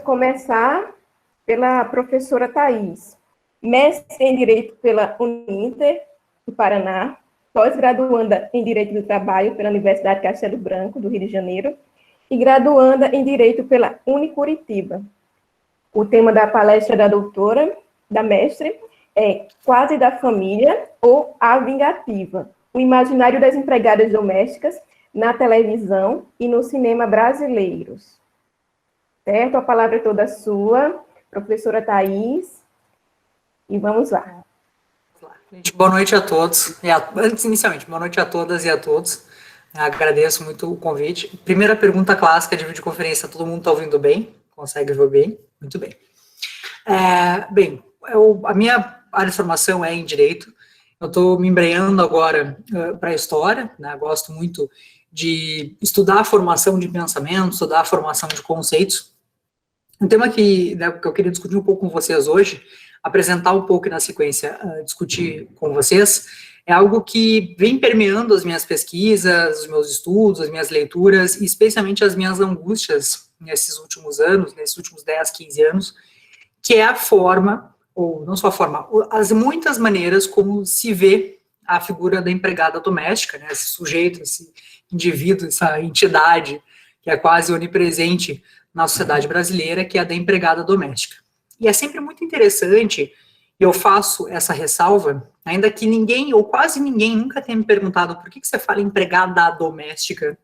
começar pela professora Thais, mestre em Direito pela Uninter, do Paraná, pós-graduanda em Direito do Trabalho pela Universidade Castelo Branco, do Rio de Janeiro, e graduanda em Direito pela Unicuritiba. O tema da palestra da doutora, da mestre, é Quase da Família ou A Vingativa, o imaginário das empregadas domésticas na televisão e no cinema brasileiros. Certo? A palavra é toda sua, professora Thais, e vamos lá. Gente, boa noite a todos. Antes, inicialmente, boa noite a todas e a todos. Agradeço muito o convite. Primeira pergunta clássica de videoconferência, todo mundo está ouvindo bem? Consegue ouvir bem? Muito bem. A minha área de formação é em Direito. Eu estou me embrenhando agora para a História, né? Gosto muito de estudar a formação de pensamento, estudar a formação de conceitos. Um tema que eu queria discutir um pouco com vocês hoje, apresentar um pouco e, na sequência, discutir com vocês, é algo que vem permeando as minhas pesquisas, os meus estudos, as minhas leituras, e especialmente as minhas angústias nesses últimos anos, nesses últimos 10, 15 anos, que é a forma, ou não só a forma, as muitas maneiras como se vê a figura da empregada doméstica, né, esse sujeito, esse indivíduo, essa entidade que é quase onipresente na sociedade brasileira, que é a da empregada doméstica. E é sempre muito interessante, e eu faço essa ressalva, ainda que ninguém, ou quase ninguém, nunca tenha me perguntado por que você fala empregada doméstica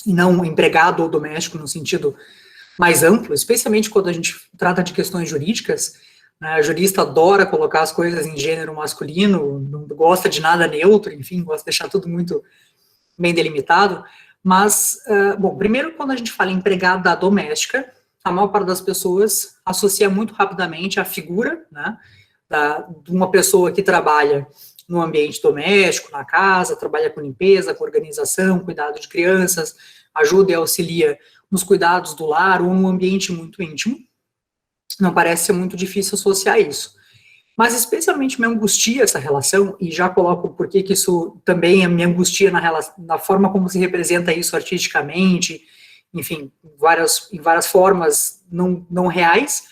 e não empregado ou doméstico no sentido mais amplo, especialmente quando a gente trata de questões jurídicas, né? A jurista adora colocar as coisas em gênero masculino, não gosta de nada neutro, enfim, gosta de deixar tudo muito bem delimitado, mas, primeiro, quando a gente fala empregada doméstica, a maior parte das pessoas associa muito rapidamente a figura, né, de uma pessoa que trabalha no ambiente doméstico, na casa, trabalha com limpeza, com organização, cuidado de crianças, ajuda e auxilia nos cuidados do lar ou num ambiente muito íntimo. Não parece ser muito difícil associar isso. Mas especialmente me angustia essa relação, e já coloco por que isso também me angustia na forma como se representa isso artisticamente, enfim, em várias formas não reais,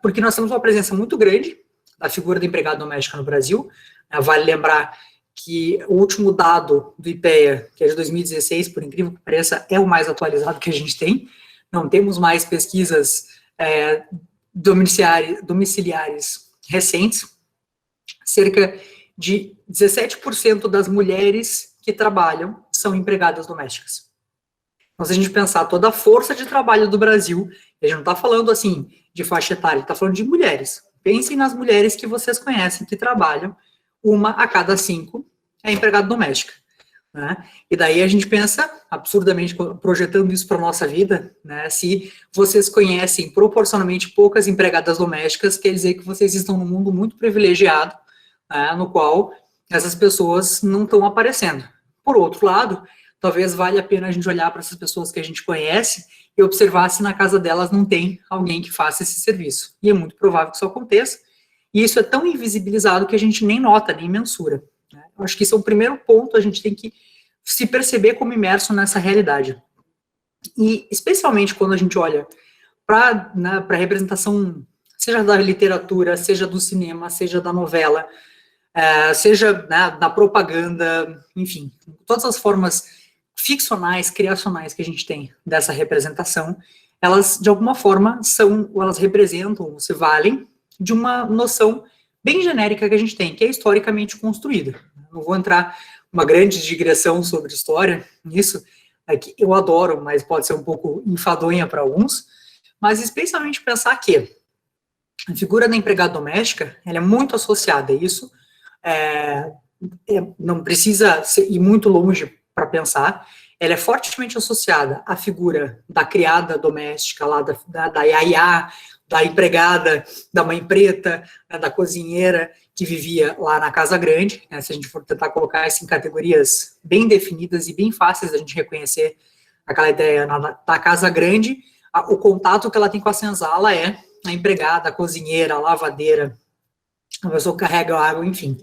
porque nós temos uma presença muito grande da figura da empregada doméstica no Brasil. Vale lembrar que o último dado do IPEA, que é de 2016, por incrível que pareça, é o mais atualizado que a gente tem. Não temos mais pesquisas domiciliares recentes. Cerca de 17% das mulheres que trabalham são empregadas domésticas. Então, se a gente pensar toda a força de trabalho do Brasil, a gente não está falando, assim, de faixa etária, está falando de mulheres. Pensem nas mulheres que vocês conhecem, que trabalham, uma a cada 5 é empregada doméstica, né? E daí a gente pensa, absurdamente, projetando isso para a nossa vida, né? Se vocês conhecem proporcionalmente poucas empregadas domésticas, quer dizer que vocês estão num mundo muito privilegiado, né, no qual essas pessoas não estão aparecendo. Por outro lado, talvez valha a pena a gente olhar para essas pessoas que a gente conhece e observar se na casa delas não tem alguém que faça esse serviço. E é muito provável que isso aconteça. E isso é tão invisibilizado que a gente nem nota, nem mensura, né? Eu acho que esse é o primeiro ponto, a gente tem que se perceber como imerso nessa realidade. E especialmente quando a gente olha para a representação, seja da literatura, seja do cinema, seja da novela, seja, né, da propaganda, enfim, todas as formas ficcionais, criacionais que a gente tem dessa representação, elas, de alguma forma, elas representam, se valem de uma noção bem genérica que a gente tem, que é historicamente construída. Não vou entrar uma grande digressão sobre história nisso, que eu adoro, mas pode ser um pouco enfadonha para alguns, mas especialmente pensar que a figura da empregada doméstica, ela é muito associada a isso, não precisa ir muito longe para pensar, ela é fortemente associada à figura da criada doméstica, lá da iaiá, da empregada, da mãe preta, né, da cozinheira que vivia lá na casa grande, né, se a gente for tentar colocar isso em categorias bem definidas e bem fáceis da gente reconhecer aquela ideia da casa grande, o contato que ela tem com a senzala é a empregada, a cozinheira, a lavadeira, a pessoa que carrega a água, enfim.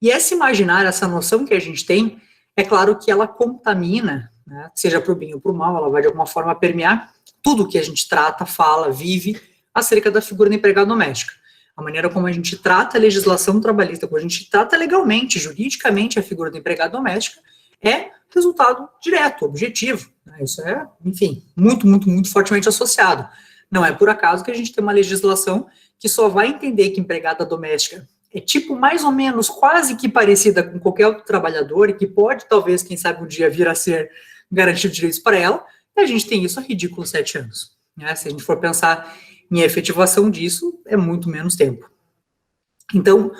E esse imaginário, essa noção que a gente tem, é claro que ela contamina, né, seja para o bem ou para o mal, ela vai de alguma forma permear tudo que a gente trata, fala, vive acerca da figura da empregada doméstica. A maneira como a gente trata a legislação trabalhista, como a gente trata legalmente, juridicamente a figura da empregada doméstica, é resultado direto, objetivo. Isso é, enfim, muito, muito, muito fortemente associado. Não é por acaso que a gente tem uma legislação que só vai entender que empregada doméstica é tipo mais ou menos quase que parecida com qualquer outro trabalhador e que pode, talvez, quem sabe um dia vir a ser garantido direitos para ela, e a gente tem isso há ridículos 7 anos. Né? Se a gente for pensar em efetivação disso, é muito menos tempo. Então,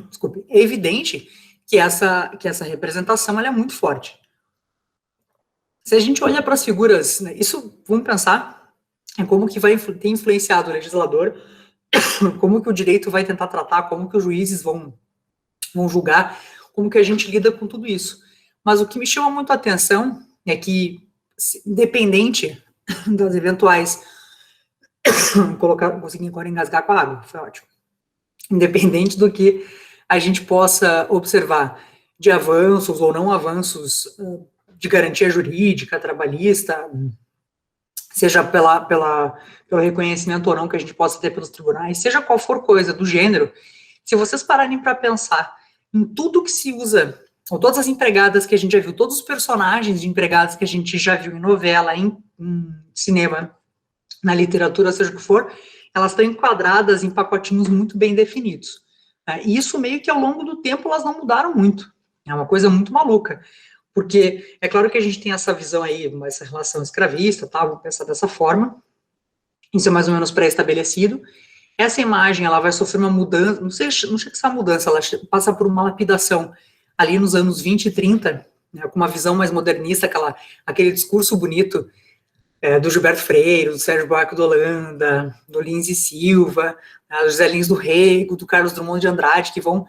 desculpe, é evidente que essa representação ela é muito forte. Se a gente olha para as figuras, né, isso, vamos pensar, é como que vai ter influenciado o legislador, como que o direito vai tentar tratar, como que os juízes vão julgar, como que a gente lida com tudo isso. Mas o que me chama muito a atenção é que, independente das eventuais... consegui agora engasgar com a água, foi ótimo. Independente do que a gente possa observar de avanços ou não avanços de garantia jurídica, trabalhista, seja pelo reconhecimento ou não que a gente possa ter pelos tribunais, seja qual for coisa do gênero, se vocês pararem para pensar em tudo que se usa, ou todas as empregadas que a gente já viu, todos os personagens de empregadas que a gente já viu em novela, em cinema, na literatura, seja o que for, elas estão enquadradas em pacotinhos muito bem definidos. E isso meio que ao longo do tempo elas não mudaram muito. É uma coisa muito maluca. Porque é claro que a gente tem essa visão aí, essa relação escravista, tá? Vamos pensar dessa forma. Isso é mais ou menos pré-estabelecido. Essa imagem, ela vai sofrer uma mudança, não sei se essa mudança, ela passa por uma lapidação ali nos anos 20 e 30, né, com uma visão mais modernista, aquele discurso bonito do Gilberto Freire, do Sérgio Buarque de Holanda, do Lins e Silva, do José Lins do Rego, do Carlos Drummond de Andrade, que vão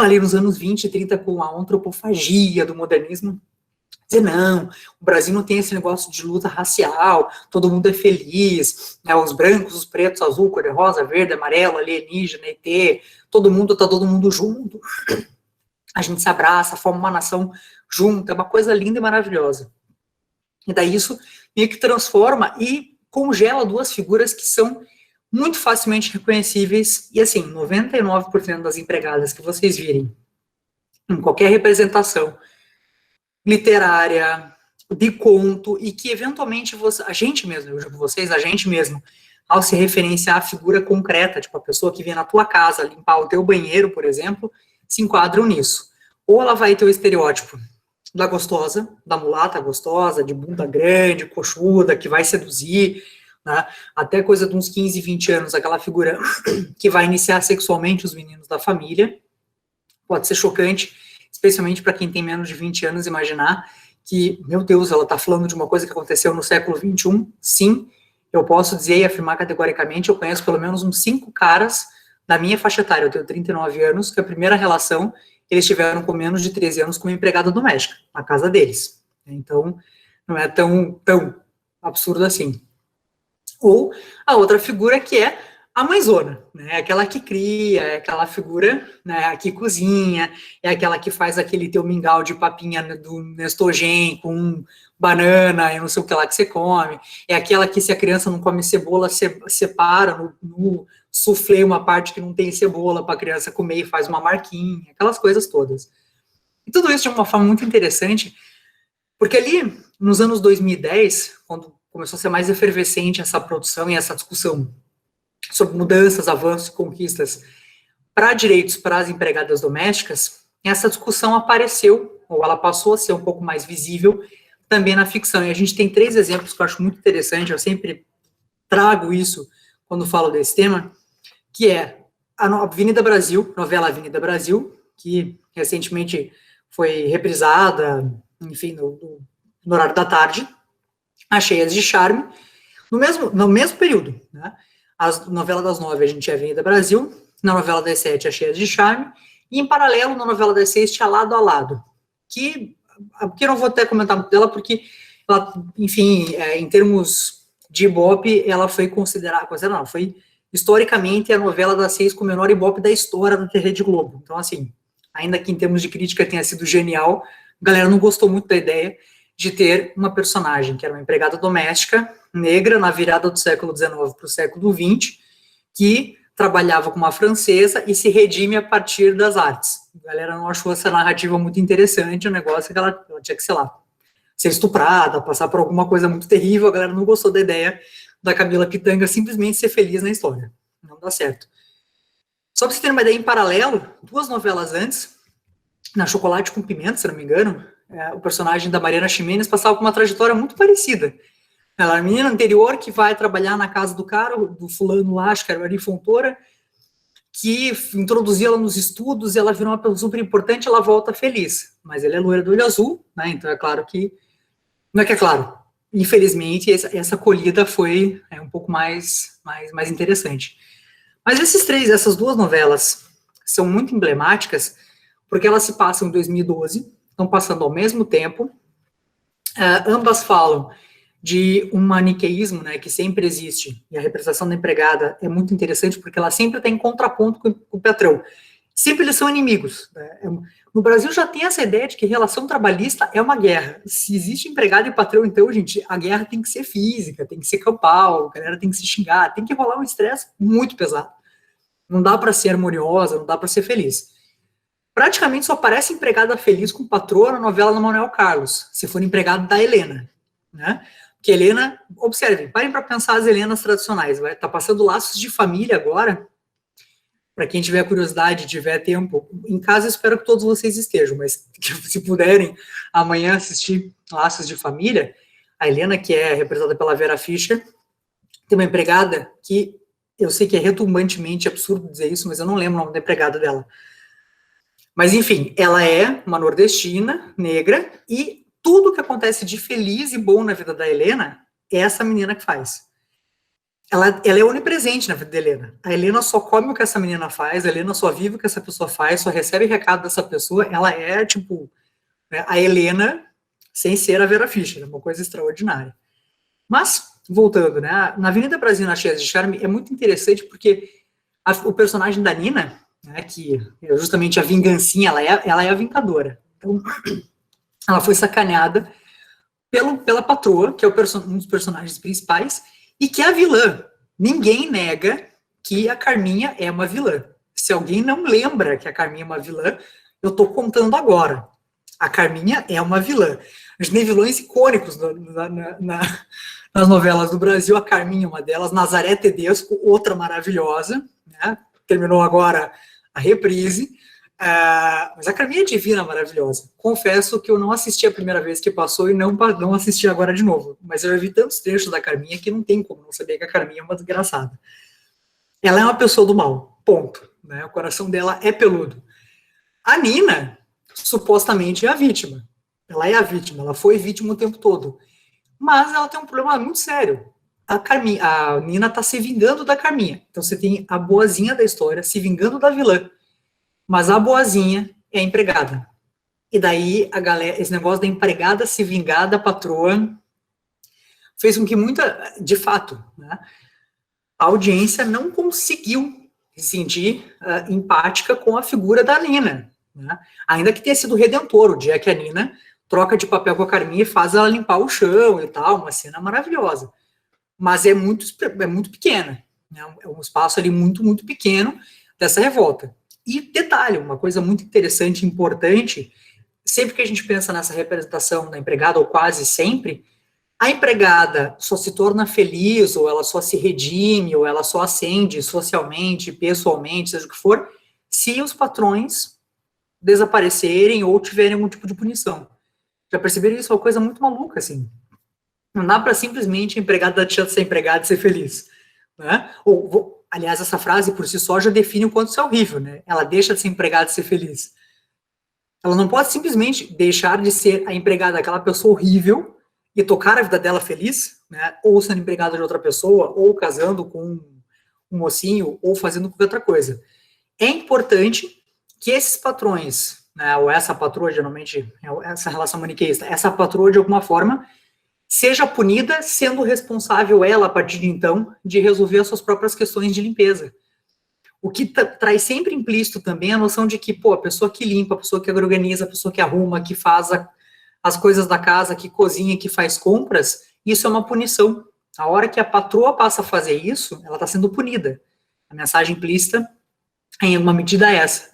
ali nos anos 20 e 30 com a antropofagia do modernismo, dizer, não, o Brasil não tem esse negócio de luta racial, todo mundo é feliz, né, os brancos, os pretos, azul, cor de rosa, verde, amarelo, alienígena, ET, todo mundo junto, a gente se abraça, forma uma nação junta, é uma coisa linda e maravilhosa. E daí isso meio que transforma e congela duas figuras que são muito facilmente reconhecíveis, e assim, 99% das empregadas que vocês virem em qualquer representação literária, de conto, e que eventualmente a gente mesmo, eu digo vocês, a gente mesmo, ao se referenciar a figura concreta, tipo a pessoa que vem na tua casa limpar o teu banheiro, por exemplo, se enquadram nisso. Ou ela vai ter o estereótipo da gostosa, da mulata gostosa, de bunda grande, coxuda, que vai seduzir, né? Até coisa de uns 15, 20 anos, aquela figura que vai iniciar sexualmente os meninos da família. Pode ser chocante, especialmente para quem tem menos de 20 anos, imaginar que, meu Deus, ela está falando de uma coisa que aconteceu no século XXI. Sim, eu posso dizer e afirmar categoricamente, eu conheço pelo menos uns 5 caras da minha faixa etária, eu tenho 39 anos, que a primeira relação eles tiveram com menos de 13 anos com uma empregada doméstica, na casa deles. Então, não é tão absurdo assim. Ou a outra figura que é a mãezona, né? Aquela que cria, é aquela figura, né, que cozinha, é aquela que faz aquele teu mingau de papinha do Nestogen com banana e não sei o que lá que você come, é aquela que se a criança não come cebola, separa no soufflé uma parte que não tem cebola para a criança comer e faz uma marquinha, aquelas coisas todas. E tudo isso de uma forma muito interessante, porque ali nos anos 2010, quando começou a ser mais efervescente essa produção e essa discussão sobre mudanças, avanços e conquistas para direitos para as empregadas domésticas, essa discussão apareceu, ou ela passou a ser um pouco mais visível também na ficção. E a gente tem 3 exemplos que eu acho muito interessante, eu sempre trago isso quando falo desse tema, que é a Avenida Brasil, novela Avenida Brasil, que recentemente foi reprisada, enfim, no horário da tarde, As Cheias de Charme, no mesmo período, né? A novela das 9 a gente tinha Avenida Brasil, na novela das 7 As Cheias de Charme, e em paralelo na novela das 6 tinha Lado a Lado, que eu não vou até comentar muito dela, porque ela, enfim, em termos de Ibope, ela foi foi historicamente a novela das 6 com o menor Ibope da história da Rede Globo. Então, assim, ainda que em termos de crítica tenha sido genial, a galera não gostou muito da ideia, de ter uma personagem que era uma empregada doméstica negra na virada do século XIX para o século XX, que trabalhava com uma francesa e se redime a partir das artes. A galera não achou essa narrativa muito interessante, o negócio é que ela tinha que, sei lá, ser estuprada, passar por alguma coisa muito terrível, a galera não gostou da ideia da Camila Pitanga simplesmente ser feliz na história. Não dá certo. Só para você ter uma ideia, em paralelo, 2 novelas antes, na Chocolate com Pimenta, se não me engano, o personagem da Mariana Ximenes passava por uma trajetória muito parecida. Ela é a menina anterior que vai trabalhar na casa do cara, do fulano lá, acho que era o Ari Fontoura, que introduzia ela nos estudos, e ela virou uma pessoa super importante, ela volta feliz. Mas ele é loira do olho azul, né? Então é claro que... Não é que é claro. Infelizmente, essa acolhida foi um pouco mais interessante. Mas essas 2 novelas são muito emblemáticas, porque elas se passam em 2012, estão passando ao mesmo tempo, ambas falam de um maniqueísmo, né, que sempre existe, e a representação da empregada é muito interessante, porque ela sempre está em contraponto com o patrão. Sempre eles são inimigos. Né? No Brasil já tem essa ideia de que relação trabalhista é uma guerra. Se existe empregado e patrão, então, gente, a guerra tem que ser física, tem que ser campal, a galera tem que se xingar, tem que rolar um estresse muito pesado. Não dá para ser harmoniosa, não dá para ser feliz. Praticamente só aparece empregada feliz com patroa na novela do Manuel Carlos, se for empregado da Helena, né? Porque Helena, observem, parem para pensar as Helenas tradicionais, vai estar passando Laços de Família agora, para quem tiver curiosidade, tiver tempo, em casa espero que todos vocês estejam, mas se puderem amanhã assistir Laços de Família, a Helena, que é representada pela Vera Fischer, tem uma empregada que, eu sei que é retumbantemente absurdo dizer isso, mas eu não lembro o nome da empregada dela. Mas, enfim, ela é uma nordestina, negra, e tudo que acontece de feliz e bom na vida da Helena é essa menina que faz. Ela é onipresente na vida da Helena. A Helena só come o que essa menina faz, a Helena só vive o que essa pessoa faz, só recebe recado dessa pessoa. Ela é, tipo, né, a Helena sem ser a Vera Fischer, é uma coisa extraordinária. Mas, voltando, né, na Avenida Brasil, na Cheias de Charme, é muito interessante porque o personagem da Nina, né, que é justamente a vingancinha, ela é a vingadora. Então, ela foi sacaneada pela patroa, que é um dos personagens principais, e que é a vilã. Ninguém nega que a Carminha é uma vilã. Se alguém não lembra que a Carminha é uma vilã, eu estou contando agora. A Carminha é uma vilã. A gente tem vilões icônicos nas novelas do Brasil. A Carminha é uma delas, Nazaré Tedesco, outra maravilhosa, né? Terminou agora a reprise. Mas a Carminha é divina, maravilhosa. Confesso que eu não assisti a primeira vez que passou e não assisti agora de novo. Mas eu já vi tantos trechos da Carminha que não tem como não saber que a Carminha é uma desgraçada. Ela é uma pessoa do mal, ponto. Né? O coração dela é peludo. A Nina, supostamente, é a vítima. Ela é a vítima, ela foi vítima o tempo todo. Mas ela tem um problema muito sério. A Nina está se vingando da Carminha. Então você tem a boazinha da história se vingando da vilã. Mas a boazinha é a empregada. E daí, esse negócio da empregada se vingar da patroa fez com que de fato, né, a audiência não conseguiu se sentir empática com a figura da Nina. Né? Ainda que tenha sido redentor, o dia que a Nina troca de papel com a Carminha e faz ela limpar o chão e tal, uma cena maravilhosa. Mas é muito pequena. Né? É um espaço ali muito, muito pequeno dessa revolta. E detalhe, uma coisa muito interessante e importante, sempre que a gente pensa nessa representação da empregada, ou quase sempre, a empregada só se torna feliz, ou ela só se redime, ou ela só ascende socialmente, pessoalmente, seja o que for, se os patrões desaparecerem ou tiverem algum tipo de punição. Já perceberam isso? É uma coisa muito maluca, assim. Não dá para simplesmente a empregada deixar de ser empregada e ser feliz. Né? Aliás, essa frase por si só já define o quanto isso é horrível, né? Ela deixa de ser empregada e ser feliz. Ela não pode simplesmente deixar de ser a empregada daquela pessoa horrível e tocar a vida dela feliz, né? Ou sendo empregada de outra pessoa, ou casando com um mocinho, ou fazendo qualquer outra coisa. É importante que esses patrões, né, ou essa patroa, geralmente, essa relação maniqueísta, essa patroa, de alguma forma, seja punida, sendo responsável ela, a partir de então, de resolver as suas próprias questões de limpeza. O que traz sempre implícito também a noção de que, a pessoa que limpa, a pessoa que organiza, a pessoa que arruma, que faz as coisas da casa, que cozinha, que faz compras, isso é uma punição. A hora que a patroa passa a fazer isso, ela está sendo punida. A mensagem implícita, em alguma medida, é essa.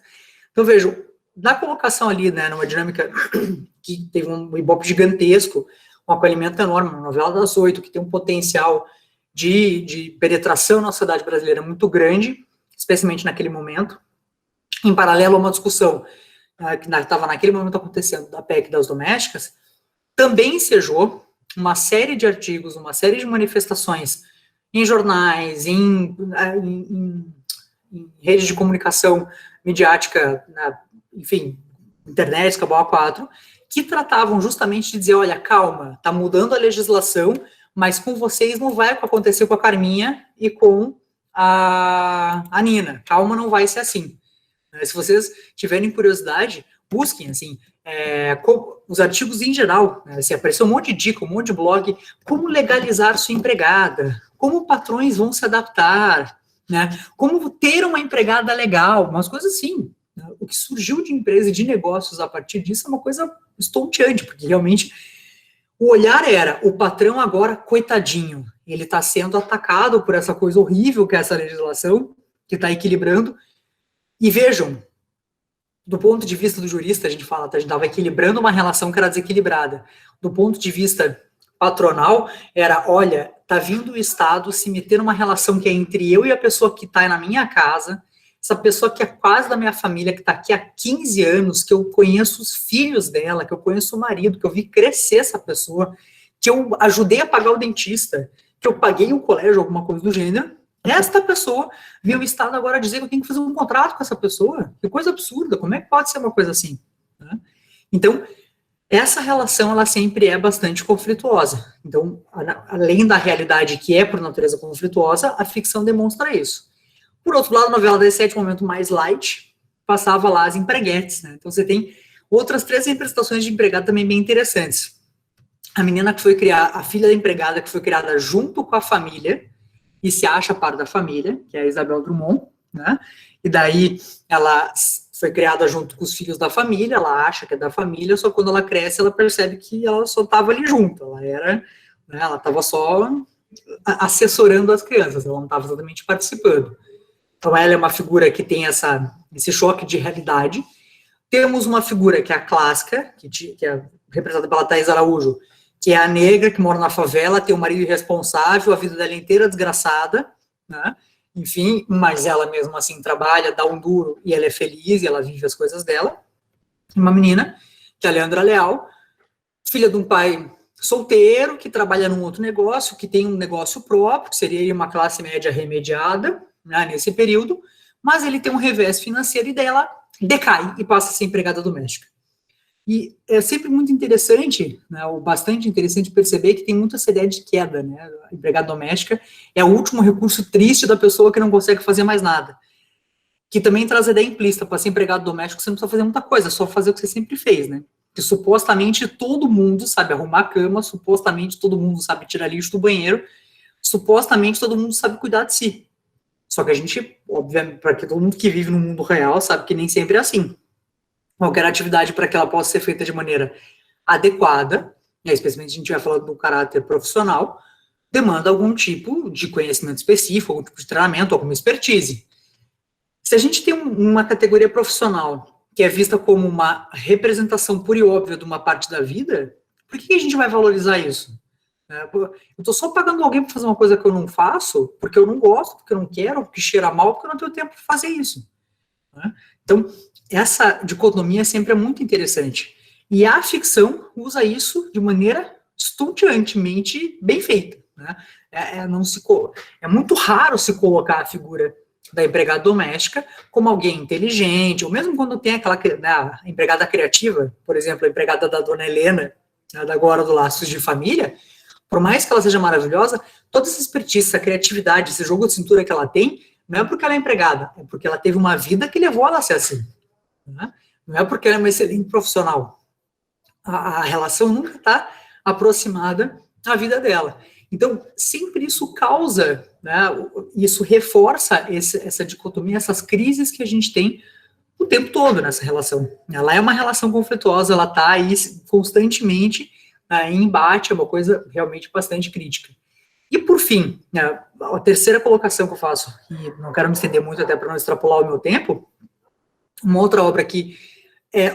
Então, vejo, na colocação ali, né, numa dinâmica que teve um ibope gigantesco, um acolhimento enorme, uma novela das 8, que tem um potencial de penetração na sociedade brasileira muito grande, especialmente naquele momento, em paralelo a uma discussão que estava naquele momento acontecendo da PEC das domésticas, também ensejou uma série de artigos, uma série de manifestações em jornais, em redes de comunicação midiática, enfim, internet, Cabal A4, que tratavam justamente de dizer, olha, calma, tá mudando a legislação, mas com vocês não vai acontecer com a Carminha e com a Nina. Calma, não vai ser assim. Se vocês tiverem curiosidade, busquem, assim, os artigos em geral, né, assim, apareceu um monte de dica, um monte de blog, como legalizar sua empregada, como patrões vão se adaptar, né, como ter uma empregada legal, umas coisas assim. Né, o que surgiu de empresa e de negócios a partir disso é uma coisa estonteante, porque realmente o olhar era, o patrão agora, coitadinho, ele está sendo atacado por essa coisa horrível que é essa legislação, que está equilibrando. E vejam, do ponto de vista do jurista, a gente fala, a gente estava equilibrando uma relação que era desequilibrada. Do ponto de vista patronal, era, olha, tá vindo o Estado se meter numa relação que é entre eu e a pessoa que está na minha casa, essa pessoa que é quase da minha família, que está aqui há 15 anos, que eu conheço os filhos dela, que eu conheço o marido, que eu vi crescer essa pessoa, que eu ajudei a pagar o dentista, que eu paguei o colégio, alguma coisa do gênero. Esta pessoa viu o Estado agora dizer que eu tenho que fazer um contrato com essa pessoa. Que coisa absurda, como é que pode ser uma coisa assim? Né? Então, essa relação, ela sempre é bastante conflituosa. Então, além da realidade que é, por natureza, conflituosa, a ficção demonstra isso. Por outro lado, a novela das 7, momento mais light, passava lá as empreguetes, né? Então, você tem outras 3 representações de empregado também bem interessantes. A menina que foi criar, a filha da empregada que foi criada junto com a família, e se acha parte da família, que é a Isabel Drummond, né? E daí ela foi criada junto com os filhos da família, ela acha que é da família, só quando ela cresce ela percebe que ela só estava ali junto, ela era, né, ela estava só assessorando as crianças, ela não estava exatamente participando. Então ela é uma figura que tem esse choque de realidade. Temos uma figura que é a clássica, que é representada pela Thaís Araújo, que é a negra que mora na favela, tem um marido irresponsável, a vida dela inteira desgraçada, né? Enfim, mas ela mesmo assim trabalha, dá um duro e ela é feliz e ela vive as coisas dela. Uma menina, que é a Leandra Leal, filha de um pai solteiro, que trabalha num outro negócio, que tem um negócio próprio, que seria uma classe média remediada, né, nesse período, mas ele tem um revés financeiro e dela decai e passa a ser empregada doméstica. E é sempre muito interessante, né, ou bastante interessante perceber que tem muita essa ideia de queda, né, a empregada doméstica é o último recurso triste da pessoa que não consegue fazer mais nada, que também traz a ideia implícita, para ser empregado doméstico você não precisa fazer muita coisa, só fazer o que você sempre fez, né, que supostamente todo mundo sabe arrumar a cama, supostamente todo mundo sabe tirar lixo do banheiro, supostamente todo mundo sabe cuidar de si, só que a gente, obviamente, para que todo mundo que vive no mundo real sabe que nem sempre é assim. Qualquer atividade para que ela possa ser feita de maneira adequada, né, especialmente a gente vai falando do caráter profissional, demanda algum tipo de conhecimento específico, algum tipo de treinamento, alguma expertise. Se a gente tem uma categoria profissional que é vista como uma representação pura e óbvia de uma parte da vida, por que a gente vai valorizar isso? Eu estou só pagando alguém para fazer uma coisa que eu não faço, porque eu não gosto, porque eu não quero, porque cheira mal, porque eu não tenho tempo para fazer isso. Né? Então, essa dicotomia sempre é muito interessante. E a ficção usa isso de maneira estonteantemente bem feita. Né? É muito raro se colocar a figura da empregada doméstica como alguém inteligente, ou mesmo quando tem aquela, né, a empregada criativa, por exemplo, a empregada da dona Helena, né, da agora do Laços de Família, por mais que ela seja maravilhosa, toda essa expertise, essa criatividade, esse jogo de cintura que ela tem, não é porque ela é empregada, é porque ela teve uma vida que levou ela a ser assim. Né? Não é porque ela é uma excelente profissional. A relação nunca está aproximada à vida dela. Então, sempre isso causa, né, isso reforça essa dicotomia, essas crises que a gente tem o tempo todo nessa relação. Ela é uma relação conflituosa, ela está aí constantemente em embate, é uma coisa realmente bastante crítica. E, por fim, a terceira colocação que eu faço, e não quero me estender muito até para não extrapolar o meu tempo, uma outra obra que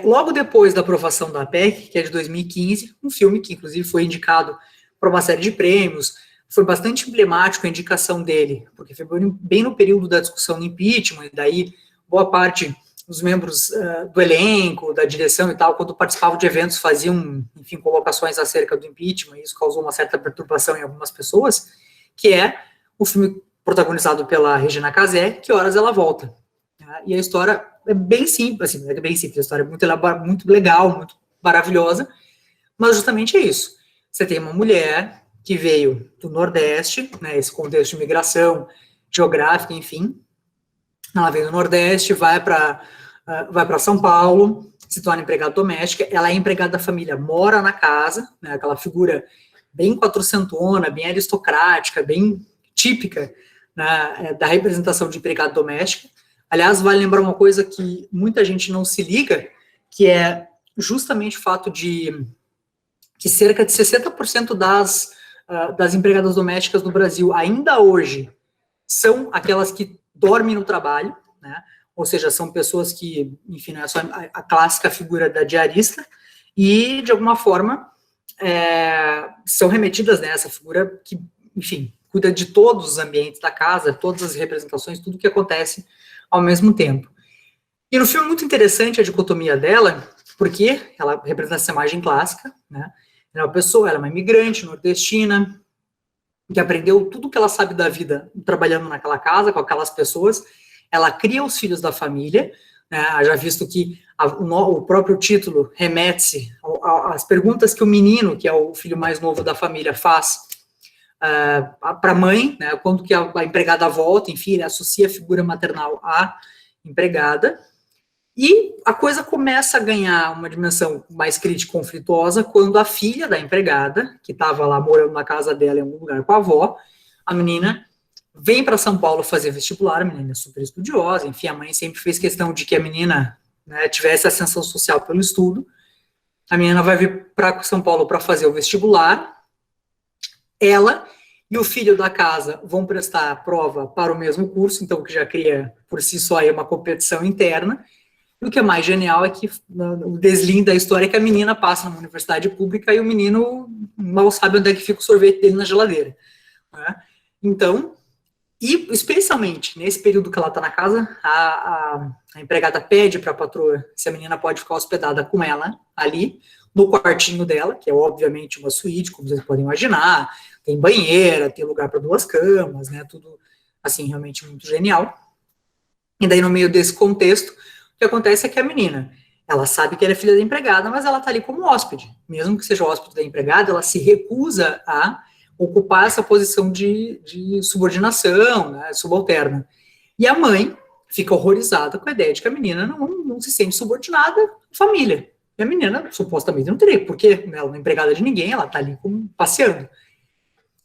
logo depois da aprovação da PEC, que é de 2015, um filme que, inclusive, foi indicado para uma série de prêmios, foi bastante emblemático a indicação dele, porque foi bem no período da discussão do impeachment, e daí boa parte dos membros do elenco, da direção e tal, quando participavam de eventos, faziam, enfim, colocações acerca do impeachment, e isso causou uma certa perturbação em algumas pessoas, que é o filme protagonizado pela Regina Casé, Que Horas Ela Volta. E a história é bem simples, assim, é bem simples, a história é muito legal, muito maravilhosa, mas justamente é isso. Você tem uma mulher que veio do Nordeste, né, esse contexto de migração geográfica, enfim, ela veio do Nordeste, vai para São Paulo, se torna empregada doméstica, ela é empregada da família, mora na casa, né, aquela figura bem quatrocentona, bem aristocrática, bem típica, né, da representação de empregada doméstica. Aliás, vale lembrar uma coisa que muita gente não se liga, que é justamente o fato de que cerca de 60% das empregadas domésticas do Brasil, ainda hoje, são aquelas que dormem no trabalho, né? Ou seja, são pessoas que, enfim, não é só a clássica figura da diarista, e, de alguma forma, são remetidas nessa figura que, enfim, cuida de todos os ambientes da casa, todas as representações, tudo que acontece ao mesmo tempo. E no filme é muito interessante a dicotomia dela, porque ela representa essa imagem clássica, né? Ela é uma pessoa, ela é uma imigrante nordestina, que aprendeu tudo o que ela sabe da vida trabalhando naquela casa, com aquelas pessoas. Ela cria os filhos da família, né? Já visto que o próprio título remete-se às perguntas que o menino, que é o filho mais novo da família, faz para a mãe, né? Quando que a empregada volta, enfim, ele associa a figura maternal à empregada. E a coisa começa a ganhar uma dimensão mais crítica e conflituosa quando a filha da empregada, que estava lá morando na casa dela em algum lugar com a avó, a menina vem para São Paulo fazer vestibular, a menina é super estudiosa, enfim, a mãe sempre fez questão de que a menina, né, tivesse ascensão social pelo estudo. A menina vai vir para São Paulo para fazer o vestibular, ela e o filho da casa vão prestar a prova para o mesmo curso, então que já cria por si só aí uma competição interna. E o que é mais genial é que o deslize da história é que a menina passa numa universidade pública e o menino mal sabe onde é que fica o sorvete dele na geladeira, né? Então, e especialmente nesse período que ela está na casa, a empregada pede para a patroa se a menina pode ficar hospedada com ela ali, no quartinho dela, que é obviamente uma suíte, como vocês podem imaginar, tem banheira, tem lugar para 2 camas, né, tudo assim, realmente muito genial. E daí, no meio desse contexto, o que acontece é que a menina, ela sabe que ela é filha da empregada, mas ela está ali como hóspede. Mesmo que seja hóspede da empregada, ela se recusa a ocupar essa posição de subordinação, né, subalterna. E a mãe fica horrorizada com a ideia de que a menina não se sente subordinada à família. E a menina, supostamente, não teria, porque ela não é empregada de ninguém, ela está ali como passeando.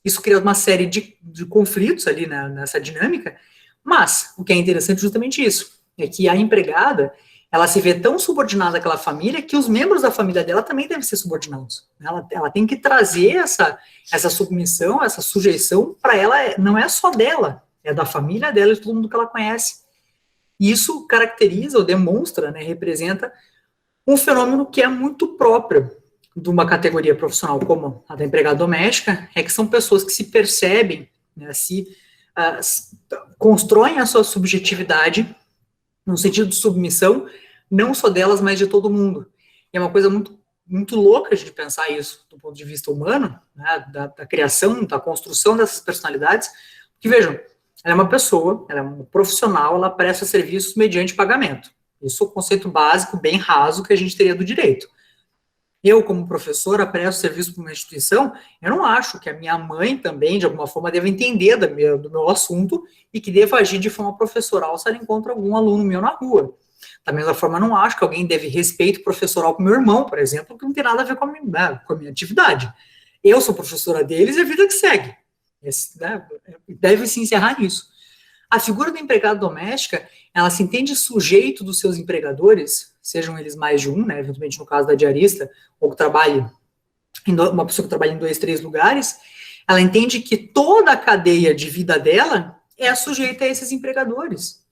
Isso cria uma série de conflitos ali, né, nessa dinâmica, mas o que é interessante é justamente isso, é que a empregada, ela se vê tão subordinada àquela família que os membros da família dela também devem ser subordinados. Ela tem que trazer essa submissão, essa sujeição, para ela, não é só dela, é da família dela e de todo mundo que ela conhece. E isso caracteriza ou demonstra, né, representa um fenômeno que é muito próprio de uma categoria profissional como a da empregada doméstica, é que são pessoas que se percebem, né, constroem a sua subjetividade no sentido de submissão, não só delas, mas de todo mundo. E é uma coisa muito, muito louca de pensar isso do ponto de vista humano, né, da criação, da construção dessas personalidades, porque, vejam, ela é uma pessoa, ela é um profissional, ela presta serviços mediante pagamento. Isso é o conceito básico, bem raso, que a gente teria do direito. Eu, como professora, presto serviço para uma instituição, eu não acho que a minha mãe também, de alguma forma, deva entender do meu assunto e que deva agir de forma professoral se ela encontra algum aluno meu na rua. Da mesma forma, eu não acho que alguém deve respeito professoral com meu irmão, por exemplo, que não tem nada a ver com a minha atividade. Eu sou professora deles e a vida que segue. Deve se encerrar nisso. A figura da empregada doméstica, ela se entende sujeito dos seus empregadores, sejam eles mais de um, né, eventualmente no caso da diarista, ou que trabalhe, uma pessoa que trabalha em 2, 3 lugares, ela entende que toda a cadeia de vida dela é sujeita a esses empregadores.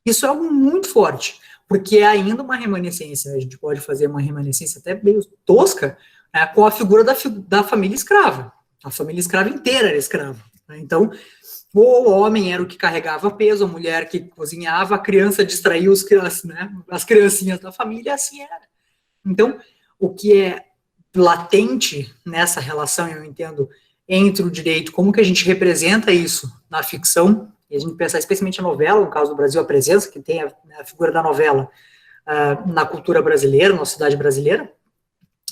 Isso é algo muito forte, porque é ainda uma remanescência, a gente pode fazer uma remanescência até meio tosca, né, com a figura da família escrava. A família escrava inteira era escrava. Né? Então, o homem era o que carregava peso, a mulher que cozinhava, a criança distraía as criancinhas da família, assim era. Então, o que é latente nessa relação, eu entendo, entre o direito, como que a gente representa isso na ficção, e a gente pensar especialmente a novela, no caso do Brasil, a presença que tem a figura da novela na cultura brasileira, na sociedade brasileira,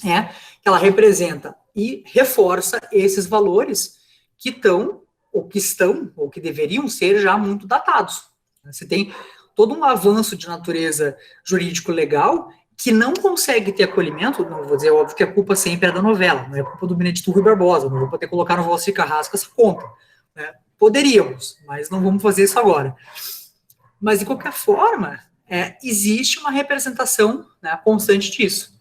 é que ela representa e reforça esses valores que estão, ou que deveriam ser já muito datados. Você tem todo um avanço de natureza jurídico-legal que não consegue ter acolhimento, não vou dizer, óbvio que a culpa sempre é da novela, não é culpa do Benedito Rui Barbosa, não vou poder colocar no Valcir Carrasco essa conta. Né? Poderíamos, mas não vamos fazer isso agora. Mas, de qualquer forma, existe uma representação, né, constante disso.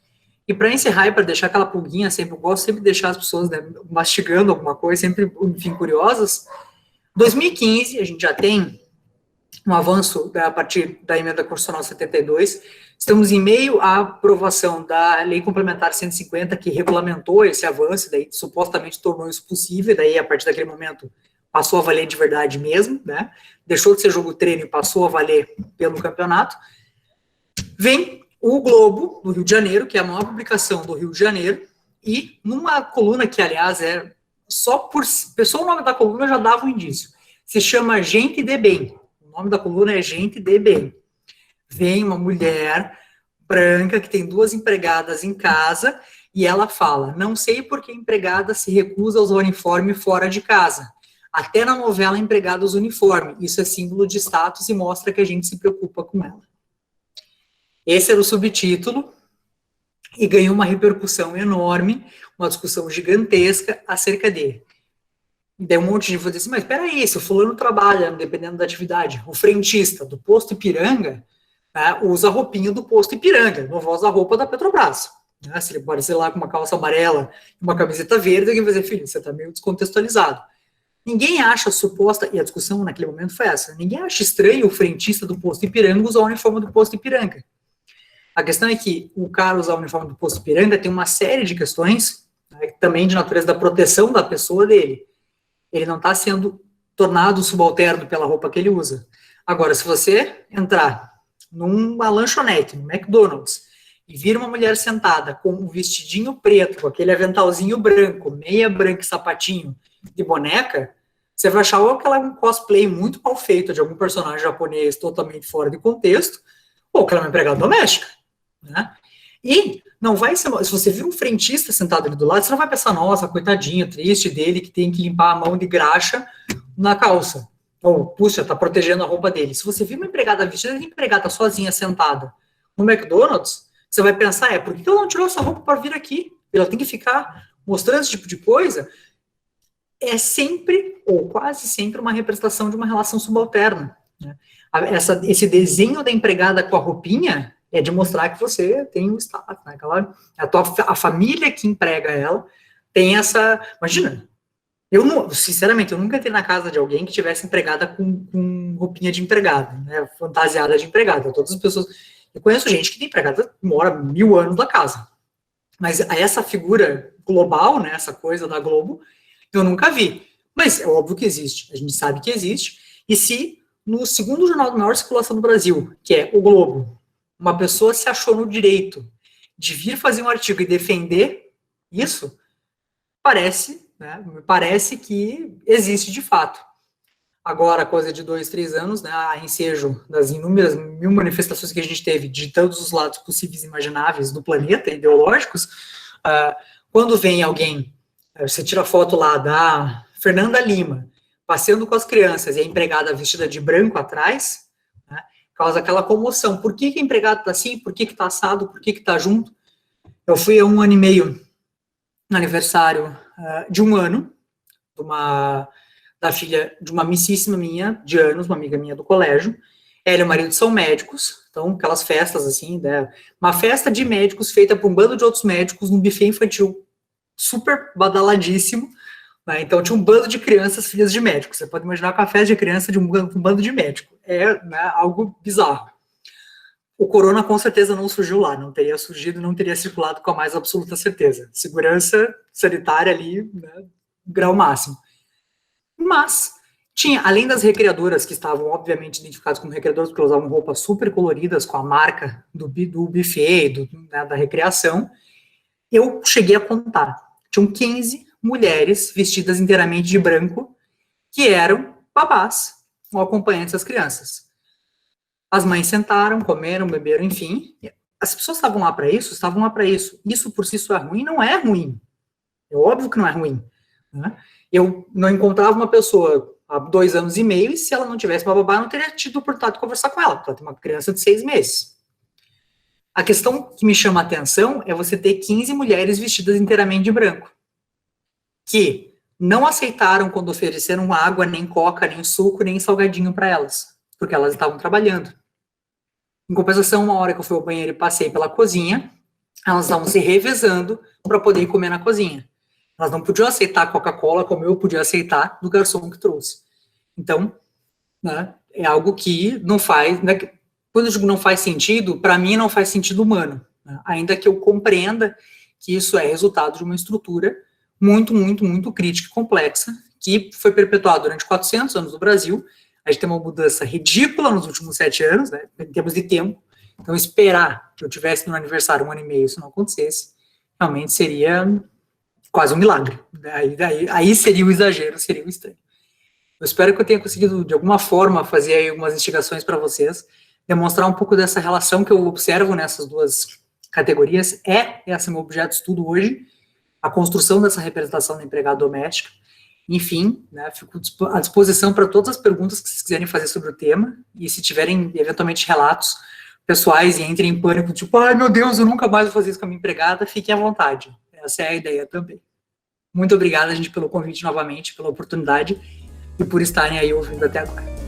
E para encerrar e para deixar aquela pulguinha, sempre, eu gosto sempre de deixar as pessoas, né, mastigando alguma coisa, sempre, enfim, curiosas. 2015, a gente já tem um avanço a partir da emenda constitucional 72, estamos em meio à aprovação da Lei Complementar 150, que regulamentou esse avanço, daí supostamente tornou isso possível, daí a partir daquele momento passou a valer de verdade mesmo, né? Deixou de ser jogo treino e passou a valer pelo campeonato. Vem o Globo, do Rio de Janeiro, que é a maior publicação do Rio de Janeiro, e numa coluna que, aliás, só o nome da coluna já dava um indício, se chama Gente de Bem. O nome da coluna é Gente de Bem. Vem uma mulher branca que tem 2 empregadas em casa e ela fala, não sei por que a empregada se recusa a usar uniforme fora de casa. Até na novela a empregada usa uniforme. Isso é símbolo de status e mostra que a gente se preocupa com ela. Esse era o subtítulo e ganhou uma repercussão enorme, uma discussão gigantesca acerca dele. E daí um monte de gente falou assim, mas peraí, se o fulano trabalha, dependendo da atividade, o frentista do posto Ipiranga, né, usa a roupinha do posto Ipiranga, não vai usar a roupa da Petrobras. Né? Se ele aparecer lá com uma calça amarela e uma camiseta verde, alguém vai dizer, filho, você está meio descontextualizado. Ninguém acha suposta, e a discussão naquele momento foi essa, ninguém acha estranho o frentista do posto Ipiranga usar o uniforme do posto Ipiranga. A questão é que o cara usar o uniforme do posto Ipiranga tem uma série de questões, né, também de natureza da proteção da pessoa dele. Ele não está sendo tornado subalterno pela roupa que ele usa. Agora, se você entrar numa lanchonete, no McDonald's, e vir uma mulher sentada com um vestidinho preto, com aquele aventalzinho branco, meia branca e sapatinho de boneca, você vai achar ou que ela é um cosplay muito mal feito de algum personagem japonês totalmente fora de contexto, ou que ela é uma empregada doméstica. Né? E não vai ser, se você vir um frentista sentado ali do lado, você não vai pensar, nossa, coitadinho, triste dele, que tem que limpar a mão de graxa na calça. Ou, puxa, tá protegendo a roupa dele. Se você vir uma empregada vestida de empregada sozinha, sentada no McDonald's, você vai pensar, por que ela não tirou essa roupa para vir aqui? Ela tem que ficar mostrando esse tipo de coisa. É sempre, ou quase sempre, uma representação de uma relação subalterna. Né? Esse desenho da empregada com a roupinha é de mostrar que você tem um status, né? A família que emprega ela tem essa... Imagina, sinceramente, eu nunca entrei na casa de alguém que tivesse empregada com roupinha de empregada, né? Fantasiada de empregada. Todas as pessoas... Eu conheço gente que tem empregada que mora 1000 anos na casa. Mas essa figura global, né, essa coisa da Globo, eu nunca vi. Mas é óbvio que existe. A gente sabe que existe. E se no segundo jornal de maior circulação do Brasil, que é o Globo, uma pessoa se achou no direito de vir fazer um artigo e defender isso, me parece que existe de fato. Agora, coisa de 2, 3 anos, né, a ensejo das inúmeras 1000 manifestações que a gente teve de todos os lados possíveis e imagináveis do planeta, ideológicos, quando vem alguém, você tira a foto lá da Fernanda Lima, passeando com as crianças e a empregada vestida de branco atrás, né, causa aquela comoção. Por que a empregada está assim? Por que está assado? Por que está junto? Eu fui há 1 ano e meio no aniversário de 1 ano da filha de uma amicíssima minha, de anos, uma amiga minha do colégio. Ela e o marido são médicos, então aquelas festas assim, né? Uma festa de médicos feita por um bando de outros médicos num buffet infantil super badaladíssimo, né? Então tinha um bando de crianças filhas de médicos. Você pode imaginar uma festa de criança de um bando de médicos. É, né, algo bizarro. O corona com certeza não surgiu lá, não teria surgido, não teria circulado com a mais absoluta certeza. Segurança sanitária ali, né, grau máximo. Mas tinha, além das recreadoras, que estavam obviamente identificadas como recreadoras, porque elas usavam roupas super coloridas com a marca do buffet, né, da recreação, eu cheguei a contar. Tinham 15 mulheres vestidas inteiramente de branco, que eram babás, ou acompanhantes das crianças. As mães sentaram, comeram, beberam, enfim. As pessoas estavam lá para isso, estavam lá para isso. Isso por si só é ruim? Não é ruim. É óbvio que não é ruim, né? Eu não encontrava uma pessoa há 2 anos e meio, e se ela não tivesse uma babá, eu não teria tido oportunidade de conversar com ela, porque ela tem uma criança de 6 meses. A questão que me chama a atenção é você ter 15 mulheres vestidas inteiramente de branco, que não aceitaram quando ofereceram água, nem coca, nem suco, nem salgadinho para elas, porque elas estavam trabalhando. Em compensação, uma hora que eu fui ao banheiro e passei pela cozinha, elas estavam se revezando para poder comer na cozinha. Elas não podiam aceitar Coca-Cola como eu podia aceitar do garçom que trouxe. Então, né, é algo que não faz... Né, quando eu digo não faz sentido, para mim não faz sentido humano, né, ainda que eu compreenda que isso é resultado de uma estrutura muito, muito, muito crítica e complexa, que foi perpetuada durante 400 anos no Brasil. A gente tem uma mudança ridícula nos últimos 7 anos, né, em termos de tempo. Então, esperar que eu tivesse no aniversário 1 ano e meio, isso não acontecesse, realmente seria quase um milagre. Aí seria o exagero, seria o estranho. Eu espero que eu tenha conseguido, de alguma forma, fazer aí algumas instigações para vocês, demonstrar um pouco dessa relação que eu observo nessas duas categorias. Esse é meu objeto de estudo hoje, a construção dessa representação da empregada doméstica. Enfim, né, fico à disposição para todas as perguntas que vocês quiserem fazer sobre o tema, e se tiverem, eventualmente, relatos pessoais e entrem em pânico, tipo, ai meu Deus, eu nunca mais vou fazer isso com a minha empregada, fiquem à vontade. Essa é a ideia também. Muito obrigada, gente, pelo convite novamente, pela oportunidade e por estarem aí ouvindo até agora.